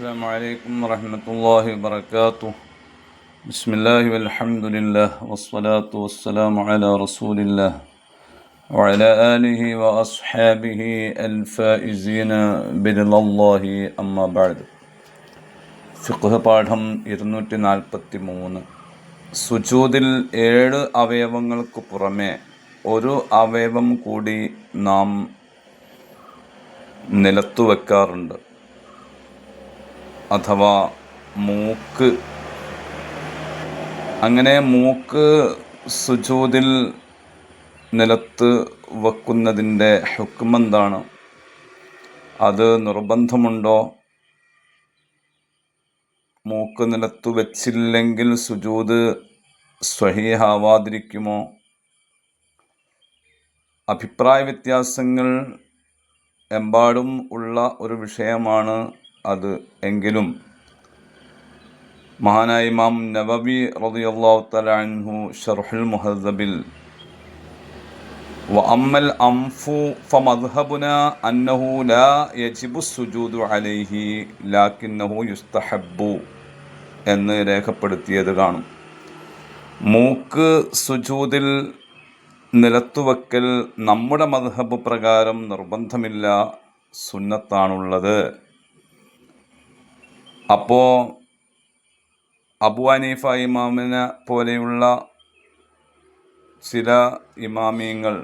السلام عليكم ورحمة الله وبركاته. بسم الله والحمد لله والصلاة والسلام على رسول الله وعلى آله وأصحابه الفائزين برضا الله أما بعد. ഫിഖ്ഹ് പാഠം 243. സുജൂദിൽ 7 അവയവങ്ങൾക്ക് പുറമെ ഒരു അവയവം കൂടി നാം നിലത്തു വെക്കാറുണ്ട്. അഥവാ മൂക്ക്. അങ്ങനെ മൂക്ക് സുജൂദിൽ നിലത്ത് വെക്കുന്നതിൻ്റെ ഹുക്മെന്താണ്? അത് നിർബന്ധമുണ്ടോ? മൂക്ക് നിലത്തു വെച്ചില്ലെങ്കിൽ സുജൂദ് സ്വഹീഹാവാതിരിക്കുമോ? അഭിപ്രായ വ്യത്യാസങ്ങൾ എമ്പാടും ഉള്ള ഒരു വിഷയമാണ് അത്. എങ്കിലും മഹാനായ ഇമാം നവവി റളിയല്ലാഹു തആല അൻഹു ശർഹുൽ മുഹദ്ദബിൽ വഅമ്മൽ അൻഫു ഫമദ്ഹബുനാ അന്നഹു ലാ യജിബു സുജൂദു അലൈഹി ലാകിന്നഹു യുസ്തഹബ്ബു എന്ന് രേഖപ്പെടുത്തിയത് കാണും. മൂക്ക് സുജൂദിൽ നിലത്തുവെക്കൽ നമ്മുടെ മദ്ഹബ് പ്രകാരം നിർബന്ധമില്ല, സുന്നത്താണുള്ളത്. അപ്പോൾ അബൂ ഹനീഫ ഇമാമിനെ പോലെയുള്ള ചില ഇമാമിയങ്ങൾ,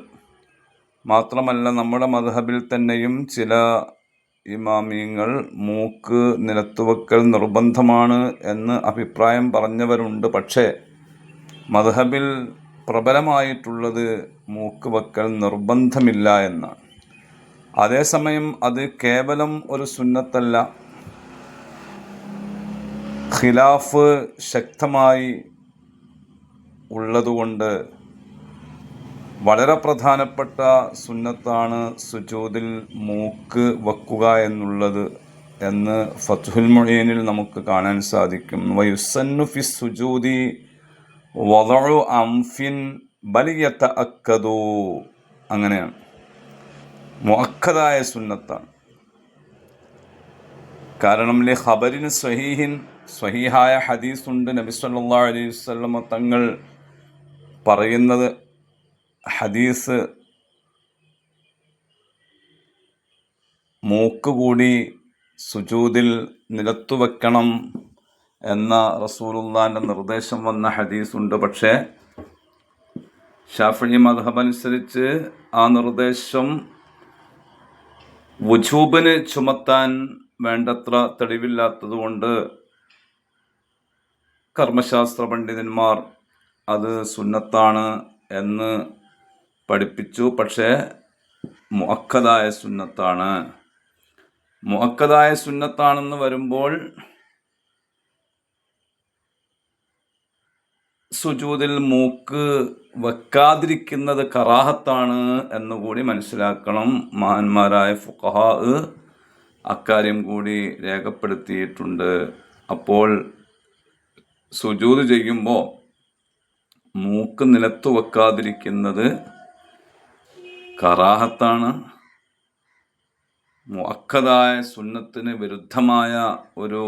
മാത്രമല്ല നമ്മുടെ മദ്ഹബിൽ തന്നെയും ചില ഇമാമിയങ്ങൾ മൂക്ക് നിലത്തുവെക്കൽ നിർബന്ധമാണ് എന്ന് അഭിപ്രായം പറഞ്ഞവരുണ്ട്. പക്ഷേ മദ്ഹബിൽ പ്രബലമായിട്ടുള്ളത് മൂക്ക് വെക്കൽ നിർബന്ധമില്ല എന്നാണ്. അതേസമയം അത് കേവലം ഒരു സുന്നത്തല്ല, ഖിലാഫ് ശക്തമായി ഉള്ളതുകൊണ്ട് വളരെ പ്രധാനപ്പെട്ട സുന്നത്താണ് സുജൂദിൽ മൂക്ക് വെക്കുക എന്നുള്ളത് എന്ന് ഫത്ഹുൽ മുഈനിൽ നമുക്ക് കാണാൻ സാധിക്കും. വയുസന്നു ഫി സുജൂദി വദഉ അംഫിൻ ബൽ യതഅക്കദു. അങ്ങനെയാണ്, മുഅക്കദായ സുന്നത്താണ്. കാരണം ലി ഖബരിൻ സ്വഹീഹിൻ, സ്വഹീഹായ ഹദീസുണ്ട്. നബി സല്ലല്ലാഹു അലൈഹി വസല്ലം തങ്ങൾ പറയുന്നത്, ഹദീസ് മൂക്ക് കൂടി സുജൂദിൽ നിലത്തു വെക്കണം എന്ന റസൂലുള്ളാഹിന്റെ നിർദ്ദേശം വന്ന ഹദീസുണ്ട്. പക്ഷേ ശാഫിഈ മദ്ഹബ് അനുസരിച്ച് ആ നിർദ്ദേശം വുജൂബിന് ചുമത്താൻ വേണ്ടത്ര തെളിവില്ലാത്തതുകൊണ്ട് കർമ്മശാസ്ത്ര പണ്ഡിതന്മാർ അത് സുന്നത്താണ് എന്ന് പഠിപ്പിച്ചു. പക്ഷേ മുഅക്കദായ സുന്നത്താണ്. മുഅക്കദായ സുന്നത്താണെന്ന് വരുമ്പോൾ സുജൂദിൽ മൂക്ക് വെക്കാതിരിക്കുന്നത് കറാഹത്താണ് എന്നുകൂടി മനസ്സിലാക്കണം. മഹാന്മാരായ ഫുഖഹാ അക്കാര്യം കൂടി രേഖപ്പെടുത്തിയിട്ടുണ്ട്. അപ്പോൾ സുജൂദ് ചെയ്യുമ്പോൾ മൂക്ക് നിലത്തു വെക്കാതിരിക്കുന്നത് കറാഹത്താണ്, മുഅക്കദായ സുന്നത്തിന് വിരുദ്ധമായ ഒരു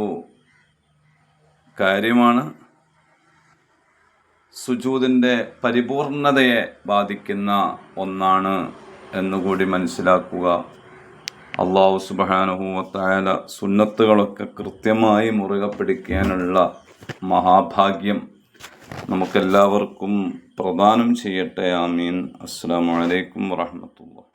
കാര്യമാണ്, സുജൂദിൻ്റെ പരിപൂർണതയെ ബാധിക്കുന്ന ഒന്നാണ് എന്നുകൂടി മനസ്സിലാക്കുക. അല്ലാഹു സുബ്ഹാനഹു വ തആല സുന്നത്തുകളൊക്കെ കൃത്യമായി മുറുകെ പിടിക്കാനുള്ള മഹാഭാഗ്യം നമുക്കെല്ലാവർക്കും പ്രദാനം ചെയ്യട്ടെ. ആമീൻ. അസ്സലാമു അലൈക്കും വറഹ്മത്തുള്ളാഹി.